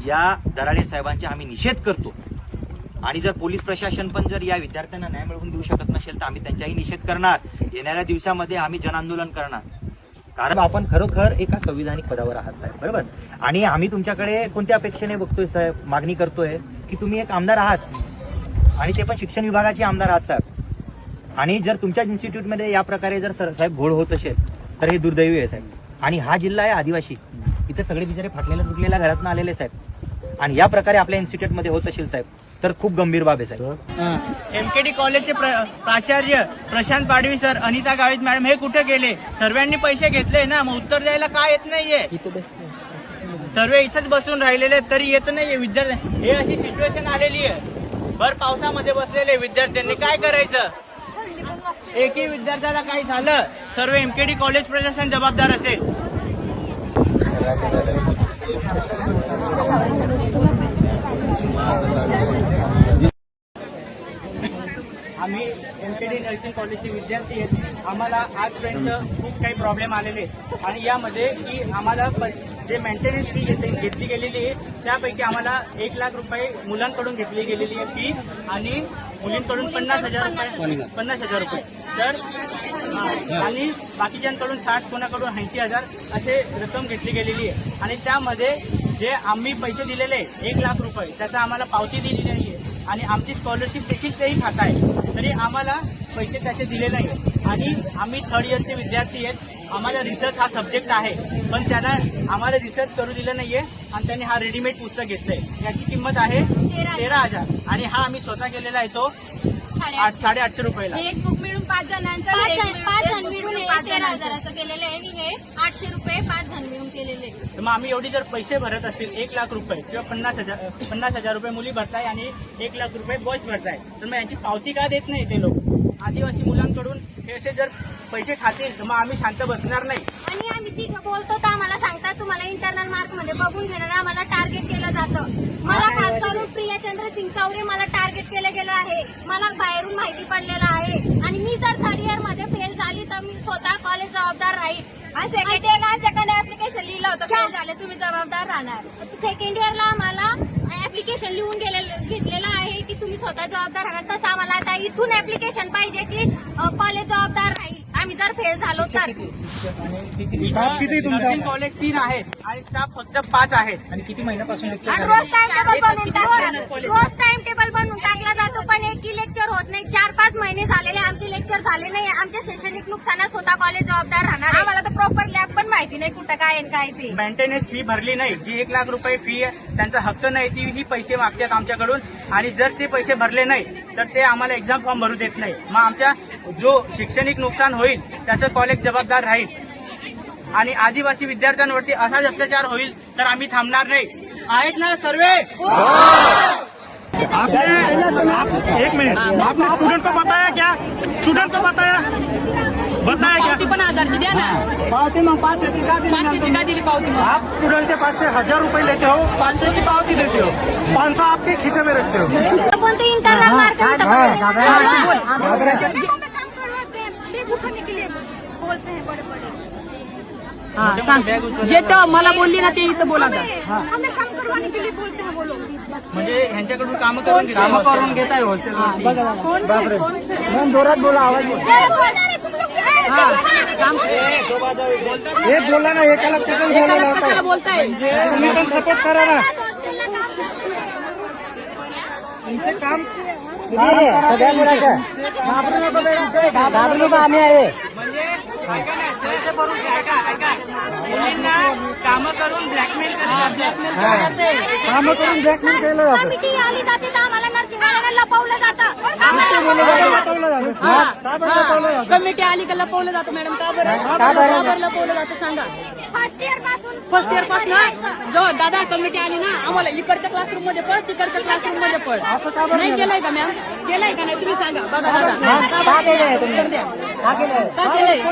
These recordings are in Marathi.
या दराडे साहेबांचा आम्ही निषेध करतो आणि जर पोलीस प्रशासन पण जर या विद्यार्थ्यांना न्याय मिळवून देऊ शकत नसेल तर आम्ही त्यांचाही निषेध करणार. येणाऱ्या दिवसामध्ये आम्ही जनआंदोलन करणार, कारण आपण खरोखर एका संविधानिक पदावर आहात साहेब, बरोबर. आणि आम्ही तुमच्याकडे कोणत्या अपेक्षेने बघतोय साहेब, मागणी करतोय की तुम्ही एक आमदार आहात आणि ते पण शिक्षण विभागाचे आमदार आहात साहेब. आणि जर तुमच्याच इन्स्टिट्यूटमध्ये या प्रकारे जर साहेब घोळ होत असेल तर हे दुर्दैवी आहे साहेब. आणि हा जिल्हा आहे आदिवासी, इथे सगळे बिचारे फाटलेल्या तुटलेल्या घरातून आलेले साहेब, आणि या प्रकारे आपल्या इन्स्टिट्यूटमध्ये होत असेल साहेब तर खूप गंभीर बाब आहे साहेब. एमकेडी कॉलेजचे प्राचार्य प्रशांत पाडवी सर, अनिता गावित मॅडम हे कुठे गेले? सर्वांनी पैसे घेतले ना, मग उत्तर द्यायला काय येत नाहीये? सर्व इथंच बसून राहिलेले तरी येत नाहीये विद्यार्थी. हे अशी सिच्युएशन आलेली आहे, भर पावसामध्ये बसलेले विद्यार्थ्यांनी काय करायचं? एकही विद्यार्थ्याला काही झालं सर्व एमकेडी कॉलेज प्रशासन जबाबदार असेल. आम्ही एमकेडी नर्सिंग कॉलेजचे विद्यार्थी आहेत. आम्हाला आजपर्यंत खूप काही प्रॉब्लेम आलेले आणि यामध्ये की आम्हाला जे मेंटेनन्स फी घेतली गेलेली आहे त्यापैकी आम्हाला 1 लाख रुपये मुलांकडून घेतली गेलेली आहे फी आणि मुलींकडून 50,000 रुपये तर आणि बाकीच्यांकडून 60, कोणाकडून 80,000 असे रक्कम घेतली गेलेली आहे. आणि त्यामध्ये जे आम्ही पैसे दिलेले 1 लाख रुपये त्याचा आम्हाला पावती दिलेली नाहीये आणि आमची स्कॉलरशिप देखील तेही खात आहे, तरी आम्हाला पैसे त्याचे दिले नाही. आणि आम्ही 3rd इयरचे विद्यार्थी आहेत. आम्हाला रिसर्च हा सब्जेक्ट आहे, पण त्यांना आम्हाला रिसर्च करू दिलं नाहीये आणि त्यांनी हा रेडीमेड पुस्तक घेतलंय. याची किंमत आहे 13,000 आणि हा आम्ही स्वतः केलेला आहे तो 850 रुपयाला. एक बुक मिळून 5 जणांचं 5 जण मिळून 13,000चं केलेलं आहे आणि हे 800 रुपये 5 जण मिळून केलेले. तर मग आम्ही एवढी जर पैसे भरत असतील 1 लाख रुपये किंवा 50,000 रुपये मुली भरताय आणि 1 लाख रुपये बॉयज भरताय, तर मग याची पावती का देत नाही ते लोक? आदिवासी मुलांकडून हे असे जर पैसे खातील तर मग आम्ही शांत बसणार नाही. आणि आम्ही तिघं बोलतो तर आम्हाला सांगतात तुम्हाला इंटरनल मार्क मध्ये बघून घेणार, आम्हाला टार्गेट केलं जातं. मला खास करून प्रियाचंद्र सिंग चौरे मला टार्गेट केलं गेलं आहे, मला बाहेरून माहिती पडलेलं आहे. आणि मी जर 3rd इयर मध्ये फेल झाली तर मी स्वतः कॉलेज जबाबदार राहील. आणि 2nd इयरला आमच्याकडे ऍप्लिकेशन लिहिलं होतं फेल झाले तुम्ही जबाबदार राहणार. 2nd इयरला आम्हाला ऍप्लिकेशन लिहून घेतलेलं आहे की तुम्ही स्वतः जबाबदार राहणार. तसं आम्हाला आता इथून ऍप्लिकेशन पाहिजे की कॉलेज जबाबदार राहील आम्ही जर फेल झालो तर. नर्सिंग कॉलेज 3 आहेत आणि स्टाफ फक्त 5 आहेत. आणि किती महिन्यापासून रोज टाइम टेबल बनवून टाकला जातो, पण एकही लेक्चर होत नाही. 4-5 महिने झालेले आमचे लेक्चर झाले नाही. आमच्या शैक्षणिक नुकसानात स्वतः कॉलेज जबाबदार राहणार. आम्हाला तर प्रॉपर लॅब पण माहिती नाही कुठं काय आणि काय ते. मेंटेनन्स फी भरली नाही, जी 1 लाख रुपये फी आहे त्यांचा हक्क नाही, ती ही पैसे मागतात आमच्याकडून. आणि जर ते पैसे भरले नाही तर ते आम्हाला एक्झाम फॉर्म भरू देत नाही. मग आमच्या जो शैक्षणिक नुकसान होईल त्याचं कॉलेज जबाबदार राहील. आणि आदिवासी विद्यार्थ्यांवरती असाच अत्याचार होईल तर आम्ही थांबणार नाही. आहेत ना सर्वे? एक मिनट, आपने स्टूडेंट को बताया क्या? स्टूडेंट को बताया क्या? पण 1000ची द्या ना. पावती मग 500 का दिली पावती? आप स्टूडेंट के पास से 1000 रुपए लेते हो, 500 की पावती देते हो, 500 आपके खीसे में रखते हो. बोलते इंटरनल मार्क बोलते हैं बड़े बड़े. जे तर मला बोलली ना ते इथं बोला. हमें काम करवाने के लिए बोलते हैं बोलो. म्हणजे ह्यांच्याकडून काम करून घेताय हॉस्टेल. जोरात बोला, आवाज एक बोला ना, एकाला कशाला बोलताय? तुम्ही पण सपोर्ट करा ना. इनसे काम घाबरू नका, आम्ही आहे. मुलींना कामं करून ब्लॅकमेल केलं जातं. कमिटी आली जाते तर आम्हाला नर्सिंगवाल्यांना लपवलं जातं. कमिटी आली का लपवलं जातं मॅडम? का बरं लपवलं जातं सांगा? फर्स्ट इयर पासून जो दादा कमिटी आली ना आम्हाला इकडच्या क्लासरूम मध्ये पळ, तिकडच्या क्लासरूम मध्ये पळ. नाही केलंय का मॅम? केलंय का नाही तुम्ही सांगा. बघा दादा का केलंय?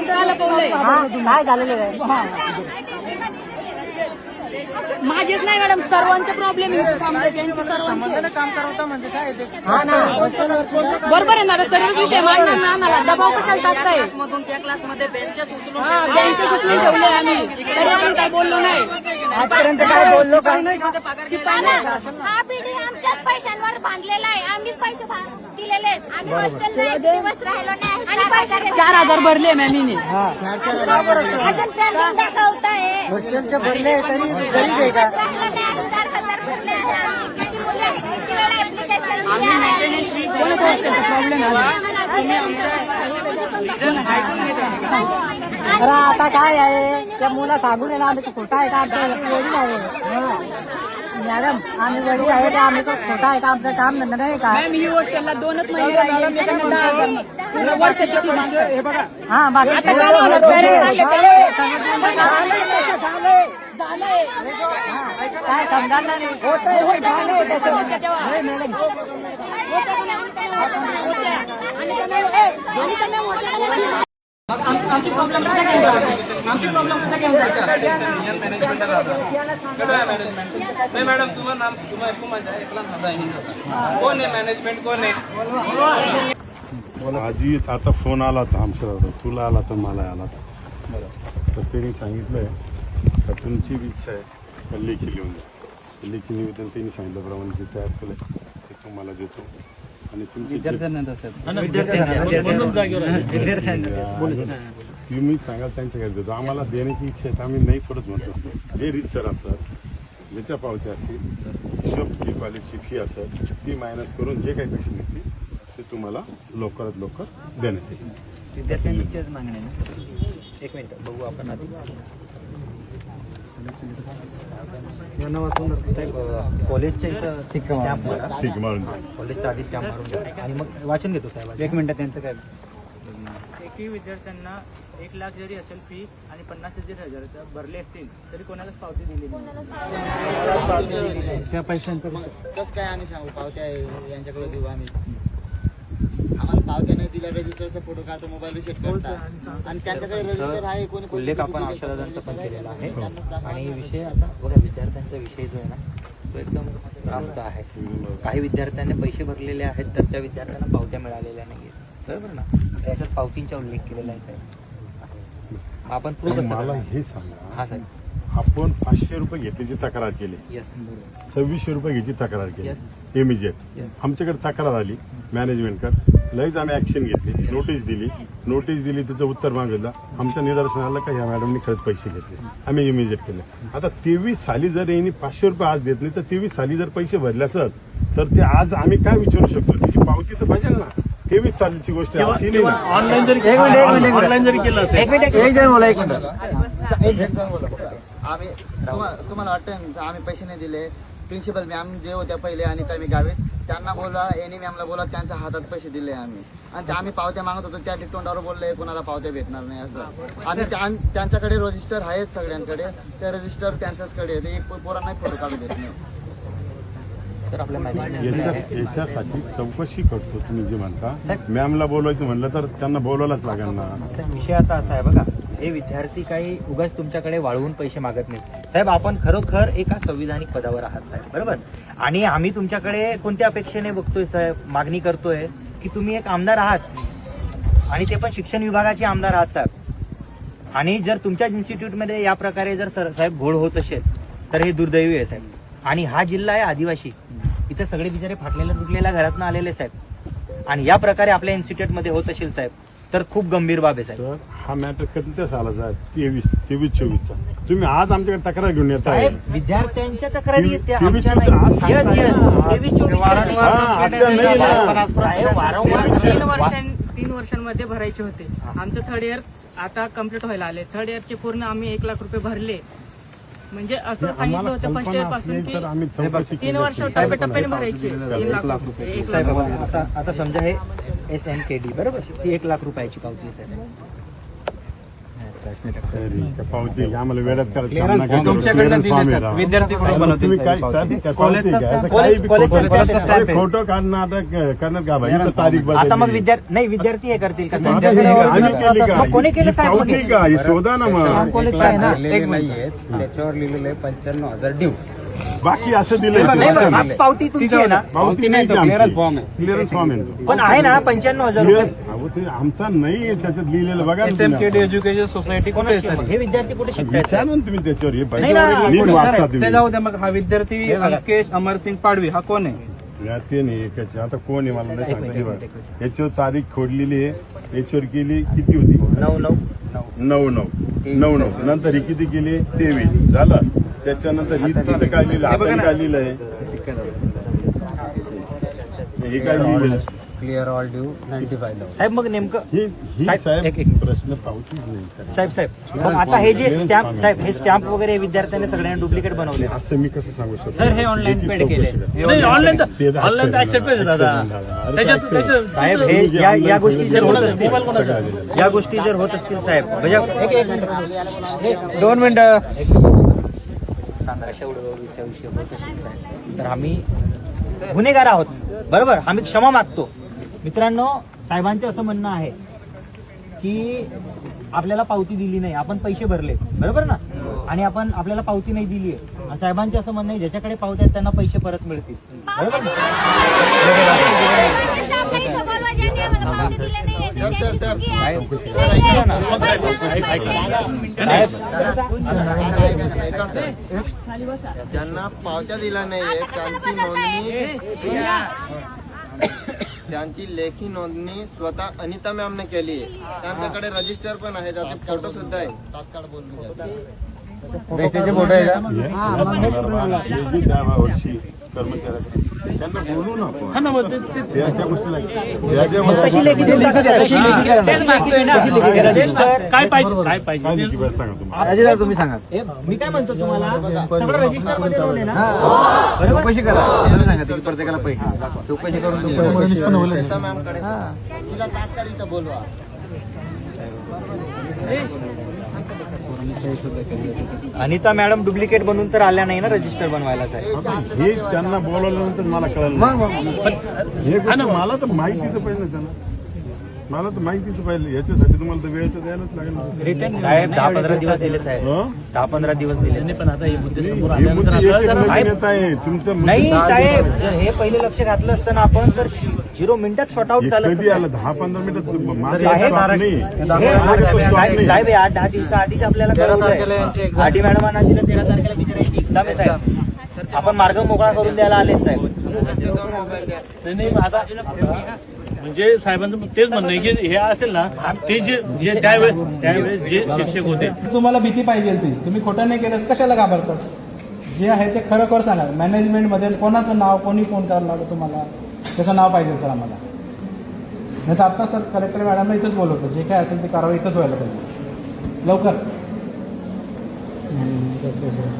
का लपवलंय? काय झालेलं आहे? माझेच नाही मॅडम, सर्वांचे प्रॉब्लेम त्यांचे सर्वांचे काम करवता म्हणजे काय ते? बरोबर आहे ना, सर्वच विषय मांडणार ना. आम्हाला दबाव कशाला टाकताय? मधून त्या क्लासमध्ये बेंचेस उचलून बेंचेस उचलून ठेवले आम्ही, तरी आम्ही काय बोललो नाही. आजपर्यंत काय बोललो का नाही? हा बिल्डिंग आमच्याच पैशांवर बांधलेला आहे. आम्हीच पैसे दिलेले आहेत. आम्ही हॉस्टेलला एक दिवस राहिलो नाही आणि पैसे 4,000 भरले मॅमीने. अजून पेंडिंग दाखवताय. हॉस्टेलचे भरले तरी गरीब आहे का? राहिलो नाही. 4,000 भरले आहे आम्ही. किती मुलं किती वेळा application दिली आहे. कोणाचा हॉस्टेलचा प्रॉब्लेम आहे? अरे आता काय आहे त्या मुला सांगून येणार आम्ही खोटा आहे का आमचं वडील आहे. मॅडम आम्ही वडील आहे का आम्ही खोटा आहे का आमचं काम धंदा नाही का? मॅम ही हॉस्टेलला 2च महिने राहिले. एकाने 10,000 वर्षाची फी मागतात. हे बघा हा बाकी आता काय होणार? Parents आले, काय समजणार नाही आमची प्रॉब्लेम कुठे घेऊन जायचं? आमची प्रॉब्लेम कुठे घेऊन जायचं? नाही मॅडम तुम्हाला नाम तुम्हाला माझ्या एकला कोण आहे मॅनेजमेंट कोण आहे? आधी आता फोन आला होता आमच्या तुला आला तर मला आला तर त्यांनी सांगितलंय का तुमची इच्छा आहे का लेखी लिहून द्या. लेखी निवेदन त्यांनी सांगितल्याप्रमाणे जे तयार केलं ते तुम्हाला देतो आणि तुमची तुम्ही सांगाल त्यांच्याकडे देतो. आम्हाला देण्याची इच्छा आहे तर आम्ही नाही परत म्हणतो. जे रितसर असतात ज्याच्या पावत्या असतील हिशोब जी कॉलेजची फी असेल ती मायनस करून जे काही पैसे निघतील ते तुम्हाला लवकरात लवकर देण्यात येईल. विद्यार्थ्यांचीच मागणी आहे ना. एक मिनिट बघू आपण आधी. कॉलेजच्या इथं स्टॅम्प मारा. ठीक मारून द्या. कॉलेजच्या आधी स्टॅम्प मारून द्या आणि मग वाचन घेतो साहेब. 1 मिनिट त्यांचं काय एकही विद्यार्थ्यांना 1 लाख जरी असेल फी आणि 50,000 भरले असतील तरी कोणालाच पावती दिली नाही. त्या पैशांचं कसं काय आम्ही सांगू? पावत्या यांच्याकडे देऊ आम्ही. आम्हाला पावत्या नाही दिल्या रजिस्टरचा फोटो काढतो मोबाईल रिसेट करतात आणि त्यांच्याकडे रजिस्टर आहे. कोणी उल्लेख आपण औषधांचा पण केलेला आहे आणि विषय आता बघा विद्यार्थ्यांचा विषय जो आहे ना तो एकदम रास्त आहे. काही विद्यार्थ्यांनी पैसे भरलेले आहेत तर त्या विद्यार्थ्यांना पावत्या मिळालेल्या नाही आहेत. बरोबर ना. त्याच्यात पावतींचा उल्लेख केलेला आहे साहेब. आपण प्रूफ मला हे सांगा हा साहेब. आपण 500 रुपये घेतल्याची तक्रार केली, येस 2600 रुपये घ्यायची तक्रार केली Yes. इमिजिएट. आमच्याकडे तक्रार आली मॅनेजमेंटकडे, लगेच आम्ही ऍक्शन घेतली, नोटीस दिली त्याचं उत्तर मागितलं. आमच्या निदर्शनाला का ह्या मॅडमनी खरंच पैसे घेतले, आम्ही इमिजिएट केले. आता 23 साली जर यांनी 500 रुपये आज देत नाही तर 23 साली जर पैसे भरले असत तर ते आज आम्ही काय विचारू शकतो? त्याची पावती तर पाहिजे ना. 23 सालीची गोष्ट आहे. ऑनलाईन जरी केलं असेल आम्ही तुम्हाला वाटतं ना, आम्ही पैसे नाही दिले. प्रिन्सिपल मॅम जे होत्या पहिले आणि काही गावीत त्यांना बोला, एनी मॅमला बोला, त्यांच्या हातात पैसे दिले आम्ही. आणि ते आम्ही पावत्या मागत होतो त्या तोंडावर बोलले कोणाला पावत्या भेटणार नाही असं. आणि त्यांच्याकडे रजिस्टर आहेत सगळ्यांकडे. ते रजिस्टर त्यांच्याचकडे आहे. एक पोरांना फोटो काढू देत नाही. तर आपल्या मॅनेजमेंट याच्यासाठी चौकशी करतो. तुम्ही जे म्हणता मॅमला बोलवायचं म्हणलं तर त्यांना बोलवायलाच लागेल ना. विषय आता असा आहे बघा, हे विद्यार्थी काही उगाच तुमच्याकडे वाळवून पैसे मागत नाहीत साहेब. आपण खरोखर एका संविधानिक पदावर आहात साहेब, बरोबर. आणि आम्ही तुमच्याकडे कोणत्या अपेक्षेने बघतोय साहेब, मागणी करतोय की तुम्ही एक आमदार आहात आणि ते पण शिक्षण विभागाचे आमदार आहात साहेब. आणि जर तुमच्याच इन्स्टिट्यूटमध्ये या प्रकारे जर साहेब घोळ होत असेल तर हे दुर्दैवी आहे साहेब. आणि हा जिल्हा आहे आदिवासी, इथे सगळे बिचारे फाटलेल्या तुटलेल्या घरातून आलेले साहेब. आणि या प्रकारे आपल्या इन्स्टिट्यूटमध्ये होत असेल साहेब तर खूप गंभीर बाब आहे साहेब. तर हा मॅटर कधीच्या सालाचा आहे? 23-24चा. तुम्ही आज आमच्याकडे तक्रार घेऊन येत आहे. साहेब विद्यार्थ्यांच्या तक्रारी येते 23-24 आमच्या नाही. येस येस 23-24 वारंवार 3 वर्षांमध्ये भरायचे होते. आमचं थर्ड इयर आता कम्प्लीट व्हायला आले. थर्ड इयरचे पूर्ण आम्ही 1 लाख रुपये भरले. म्हणजे असं सांगितलं होतं फर्स्ट इयर पासून की तर आम्ही चौकशी 3 वर्ष टप्प्याटप्प्याने भरायचे 3 लाख रुपये. 1 साहेब लाख बघा, आता समजा हे SNKD बरोबर, ती 1 लाख रुपयाची पावती आहे साहेब. पावती आम्हाला वेळात करायचं विद्यार्थी फोटो काढणं आता करणार का भाई? तारीख आता मग विद्यार्थी हे करतील का साहेब? आम्ही केली का? मग कोणी केलं साहेब? पावती का? ही शोधा ना मग. कॉलेज आहे ना. त्याच्यावर लिहिलेलं आहे 95,000 ड्यू. बाकी असं दिलं नाही, पावती तुमची आहे ना, पावती नाही क्लिअरन्स फॉर्म आहे तो. पण आहे ना 95,000 क्लिअर रुपये. अहो ते आमचा नाही आहे त्याच्यात लिहिलेलं बघा ना तुम्ही. SMKD एज्युकेशन सोसायटी कुठे आहे सर? हे विद्यार्थी कुठे शिकतायत? विचारा ना तुम्ही त्याच्यावर हे नाही ना, नीट वाचता ते तुम्ही. जाऊ द्या मग. हा विद्यार्थी अंकेश अमरसिंग पाडवी हा कोण आहे? ते नाही एकाची आता कोण आहे मला नाही सांगता येणार. याच्यावर तारीख खोडलेली आहे, याच्यावर केली किती होती 9/9 नंतर ही किती केली 23 झालं. त्याच्यानंतर ही तिथं काय लिहिलं आपण काय लिहिलं आहे हे काय लिहिलेलं क्लिअर ऑल ड्यू 95 साहेब मग नेमकं ही साहेब, एक- साहेब प्रश्न पावतीच नाही साहेब मग आता हे जे स्टॅम्प साहेब हे स्टॅम्प वगैरे विद्यार्थ्याने सगळ्यांना डुप्लिकेट बनवले. असं मी कसं सांगू शकतो सर, हे ऑनलाईन याची पेड चौकशी केले. करा. नाही ऑनलाईन ते तर ऑनलाईन accept ऍक्सेप्ट आहे दादा. अरे त्याच्यात accept. त्याच्यात साहेब हे या गोष्टी जर होत असतील, सगळं आलेलं आहे. या गोष्टी जर होत असतील साहेब म्हणजे एक 2 मिनिटं. तांदळाच्या उडवणीच्या विषयी होत असेल साहेब, तर आम्ही गुन्हेगार आहोत, बरोबर. आम्ही क्षमा मागतो. मित्रांनो, साहेबांचं असं म्हणणं आहे की आपल्याला पावती दिली नाही, आपण पैसे भरले, बरोबर ना, आणि आपण आपल्याला पावती नाही दिली आहे. साहेबांचं असं म्हणणं आहे ज्याच्याकडे पावत्या आहेत त्यांना पैसे परत मिळतील, बरोबर ना? ज्यांना पावत्या दिल्या नाहीये त्यांची लेखी नोंदणी स्वतः अनिता मॅमने केली आहे. त्यांच्याकडे रजिस्टर पण आहे, त्याचे फोटो सुद्धा आहे. तात्काळ भेटीचे फोटो आहे का? हे जे त्या वर्षी कर्मचाऱ्याकडे त्यांना बोलू ना आपण. हा ना, मग ते- याच्या गोष्टीला याच्या कशी लेखी देऊन टाका जरा. तेच मागतोय ना. रजिस्टर काय पाहिजे काय काय पाहिजे लेखी वेळ सांगा तुम्हाला. तुम्ही सांगा. मी काय म्हणतो तुम्हाला, सगळं रजिस्टर मध्ये नोंद आहे ना, चौकशी करा. सांगा तिथे प्रत्येकाला पैसे चौकशी करून अनिता मॅमकडे तिला तात्काळ इथं बोलवा. अनिता मॅडम डुप्लिकेट बनून तर आल्या नाही ना रजिस्टर बनवायला साहेब. हे त्यांना बोलवल्यानंतर मला कळलं हे गोष्ट मला तर माहितीच पाहिजे ना त्यांना. मला तर माहितीच पाहिजे. याच्यासाठी तुम्हाला तर वेळ तर द्यायलाच लागेल ना. साहेब 10-15 दिवस दिले साहेब, हं? 10-15 दिवस दिले. पण आता हे मुद्दे समोर हे आल्यानंतर मुद्दे आपल्याला एक जरा- नवीन येत आहे. तुमचं नाही मुद्दे साहेब, जर हे पहिले लक्ष घातलं असतं ना आपण तर 0 मिनिटात शॉर्ट आउट हे झालं कधी असतं. आलं 10-15 मिनिटात माझं साहेब, stop नाही. साहेब हे 8-10 दिवसाआधीच आपल्याला कळवलंय. आरडी मॅडमांना दिलं 13 तारखेला बिचारायची एक्झाम आहे साहेब. आपण मार्ग मोकळा करून द्यायला आलेच साहेब. नाही, नाही, आता म्हणजे साहेबांचं तेच म्हणणं आहे की हे असेल ना ते जे त्यावेळेस जे शिक्षक होते तुम्हाला भीती पाहिजे ती तुम्ही खोटं नाही केलं कशाला घाबरतात. जे आहे ते खरं खरं सांगा. मॅनेजमेंटमध्ये कोणाचं नाव कोणी फोन करायला लागलं तुम्हाला त्याचं नाव पाहिजे सर आम्हाला. नाही तर आत्ता सर कलेक्टर मॅडमला इथंच बोलवतो. जे काय असेल ते कारवाई इथंच व्हायला पाहिजे लवकर.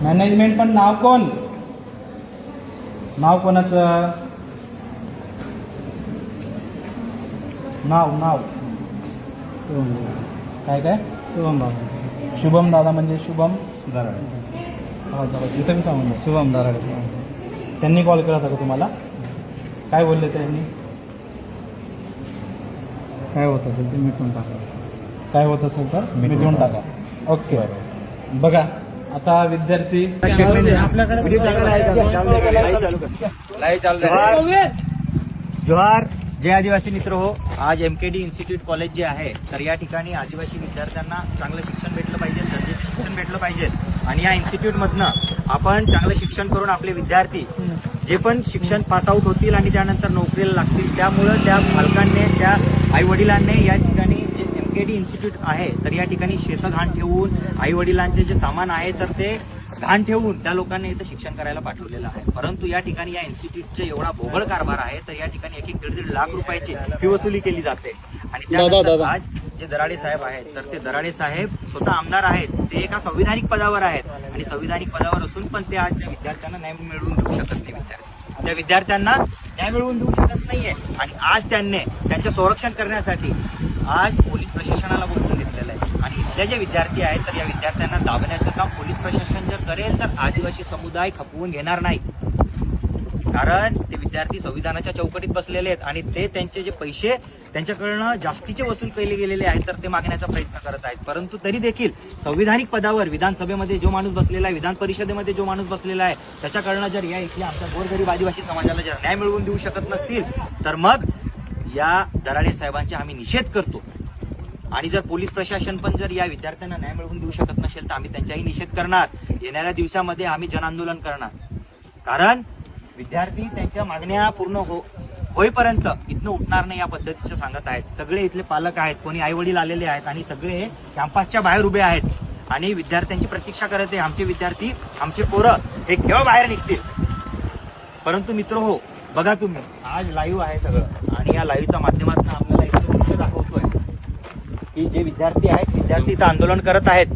मॅनेजमेंट पण नाव कोण नाव कोणाचं नाव काय शुभम दादा म्हणजे शुभम दराडे. हा दादा इथं मी सांगून शुभम दराडे त्यांनी कॉल केला होता का तुम्हाला. काय बोलले त्यांनी. काय होत असेल ते मिटून टाका. काय होत असेल तर मिटून टाका. ओके बघा आता विद्यार्थी जोहार. जय आदिवासी मित्र हो. आज MKD इन्स्टिट्यूट कॉलेज जे आहे तर या ठिकाणी आदिवासी विद्यार्थ्यांना चांगलं शिक्षण भेटलं पाहिजे, दर्जाचं शिक्षण भेटलं पाहिजे. आणि या इन्स्टिट्यूटमधनं आपण चांगलं शिक्षण करून आपले विद्यार्थी जे पण शिक्षण पासआउट होतील आणि त्यानंतर नोकरीला लागतील, त्यामुळं त्या पालकांनी त्या आईवडिलांनी या ठिकाणी जे MKD इन्स्टिट्यूट आहे तर या ठिकाणी शेतं घाण ठेवून आईवडिलांचे जे सामान आहे तर ते घाण ठेवून त्या लोकांनी इथं शिक्षण करायला पाठवलेलं आहे. परंतु या ठिकाणी या इन्स्टिट्यूटचे एवढा भोगळ कारभार आहे तर या ठिकाणी 1-1 लाख रुपयाची फी वसुली केली जाते. आणि त्यानंतर आज जे दराडे साहेब आहेत तर ते दराडे साहेब स्वतः आमदार आहेत, ते एका संविधानिक पदावर आहेत आणि संविधानिक पदावर असून पण ते आज त्या विद्यार्थ्यांना न्याय मिळवून देऊ शकत नाही. त्या विद्यार्थ्यांना न्याय मिळवून देऊ शकत नाहीये आणि आज त्यांनी त्यांचं संरक्षण करण्यासाठी आज पोलीस प्रशासनाला बोलवून घेतलेलं आहे. आणि इथले जे विद्यार्थी आहेत तर या विद्यार्थ्यांना दाबण्याचं काम पोलीस प्रशासन जर करेल तर आदिवासी समुदाय खपवून घेणार नाही. कारण ते विद्यार्थी संविधानाच्या चौकटीत बसलेले आहेत आणि ते त्यांचे जे पैसे त्यांच्याकडनं जास्तीचे वसूल केले गेलेले आहेत तर ते मागण्याचा प्रयत्न करत आहेत. परंतु तरी देखील संविधानिक पदावर विधानसभेमध्ये जो माणूस बसलेला आहे, विधान परिषदेमध्ये जो माणूस बसलेला आहे, त्याच्याकडनं जर या इथल्या आमच्या गोरगरीब आदिवासी समाजाला जर न्याय मिळवून देऊ शकत नसतील तर मग या दराडे साहेबांचे आम्ही निषेध करतो. आणि जर पोलीस प्रशासन पण जर या विद्यार्थ्यांना न्याय मिळवून देऊ शकत नसेल तर आम्ही त्यांचाही निषेध करणार. येणाऱ्या दिवसामध्ये आम्ही जनआंदोलन करणार. कारण विद्यार्थी त्यांच्या मागण्या पूर्ण होईपर्यंत इथनं उठणार नाही या पद्धतीचं सांगत आहेत. सगळे इथले पालक आहेत, कोणी आई वडील आलेले आहेत आणि सगळे हे कॅम्पसच्या बाहेर उभे आहेत आणि विद्यार्थ्यांची प्रतीक्षा करत आहे. आमचे विद्यार्थी, आमचे पोरं हे केव्हा बाहेर निघतील. परंतु मित्र हो, बघा तुम्ही आज लाईव्ह आहे सगळं आणि या लाईव्हच्या माध्यमातून आपल्याला इथं दृश्य दाखवतोय की जे विद्यार्थी आहेत, विद्यार्थी इथं आंदोलन करत आहेत.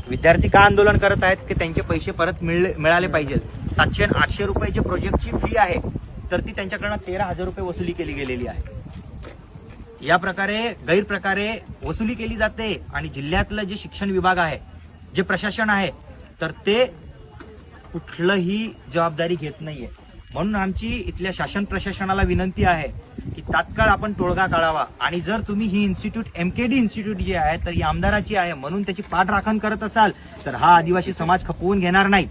विद्यार्थी का आंदोलन करत आहेत की त्यांचे पैसे परत मिळाले पाहिजे. 700-800 रुपये जे प्रोजेक्टची फी आहे तर ती त्यांच्याकडनं 13,000 रुपये वसुली केली गेलेली आहे. या प्रकारे गैरप्रकारे वसुली केली जाते आणि जिल्ह्यातलं जे शिक्षण विभाग आहे, जे प्रशासन आहे तर ते कुठलंही जबाबदारी घेत नाहीये. म्हणून आमची इथल्या शासन प्रशासनाला विनंती आहे की तात्काळ आपण तोडगा काढावा आणि जर तुम्ही ही इन्स्टिट्यूट MKD इन्स्टिट्यूट जी आहे तर ही आमदाराची आहे म्हणून त्याची पाठराखण करत असाल तर हा आदिवासी समाज खपवून घेणार नाही.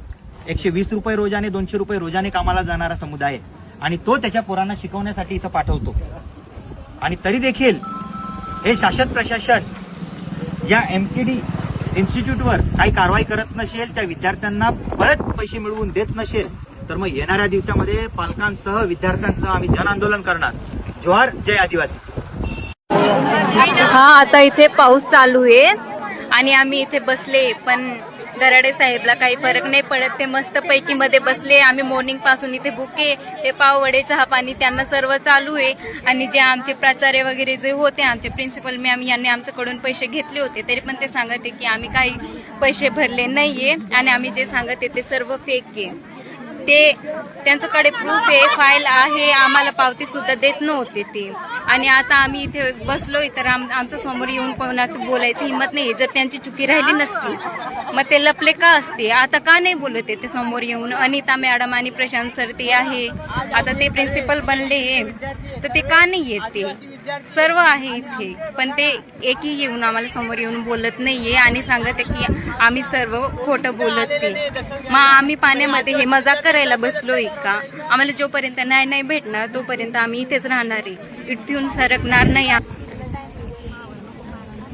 120 रुपये रोजाने, 200 रुपये रोजाने कामाला जाणारा समुदाय आणि तो त्याच्या पोरांना शिकवण्यासाठी इथं पाठवतो. आणि तरी देखील हे शासन प्रशासन या MKD इन्स्टिट्यूटवर काही कारवाई करत नसेल, त्या विद्यार्थ्यांना परत पैसे मिळवून देत नसेल तर मग येणाऱ्या दिवसामध्ये पालकांसह विद्यार्थ्यांसह आम्ही जन आंदोलन करणार. जोहार, जय आदिवासी. हा, आता इथे पाऊस चालू आहे आणि आम्ही इथे बसले, पण दराडे साहेबला काही फरक नाही पडत. ते मस्त पैकी मध्ये बसले. आम्ही मॉर्निंग पासून इथे बुके, हे पाव वडे, चहा पाणी त्यांना सर्व चालू आहे. आणि जे आमचे प्राचार्य वगैरे जे होते, आमचे प्रिन्सिपल मॅम यांनी आमच्याकडून पैसे घेतले होते तरी पण ते सांगते की आम्ही काही पैसे भरले नाहीये आणि आम्ही जे सांगते ते सर्व फेक आहे. ते त्यांच्याकडे प्रूफ आहे, फाईल आहे, आम्हाला पावती सुद्धा देत नव्हते ते. आणि आता आम्ही इथे बसलोय तर आमच्या समोर येऊन कोणाचं बोलायची हिंमत नाही. जर त्यांची चुकी राहिली नसती मग ते लपले का असते. आता का नाही बोलत ते समोर येऊन. अनिता मॅडम आणि प्रशांत सर ते आहे, आता ते प्रिन्सिपल बनले तर ते का नाही येत. ते सर्व आहे इथे पण ते एकही येऊन आम्हाला समोर येऊन बोलत नाहीये आणि सांगत की आम्ही सर्व खोटं बोलत ते. मग आम्ही पाण्यामध्ये हे मजाक करायला बसलोय का. आम्हाला जोपर्यंत न्याय नाही भेटणार तोपर्यंत आम्ही इथेच राहणार आहे, इथून सरकणार नाही.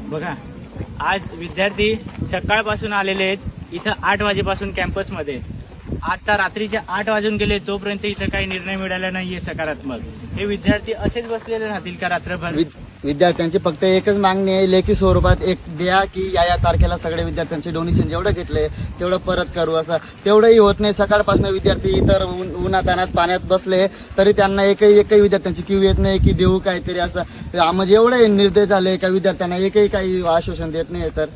बघा, आज विद्यार्थी सकाळपासून आलेले आहेत इथं 8 वाजेपासून कॅम्पसमध्ये. आता रात्रीचे 8 वाजून गेले तोपर्यंत इथं काही निर्णय मिळाला नाहीये सकारात्मक. हे विद्यार्थी असेच बसलेले राहतील का रात्रभर. विद्यार्थ्यांची फक्त एकच मागणी आहे, लेखी स्वरूपात एक द्या की या तारखेला सगळे विद्यार्थ्यांचे डोनेशन जेवढं घेतले तेवढं परत करू. असं तेवढंही होत नाही. सकाळपासून विद्यार्थी इतर उन्हातानात पाण्यात बसले तरी त्यांना एकही विद्यार्थ्यांची क्यू येत नाही की देऊ काहीतरी. असं म्हणजे एवढे निर्दय झाले का विद्यार्थ्यांना एकही काही आश्वासन देत नाही. तर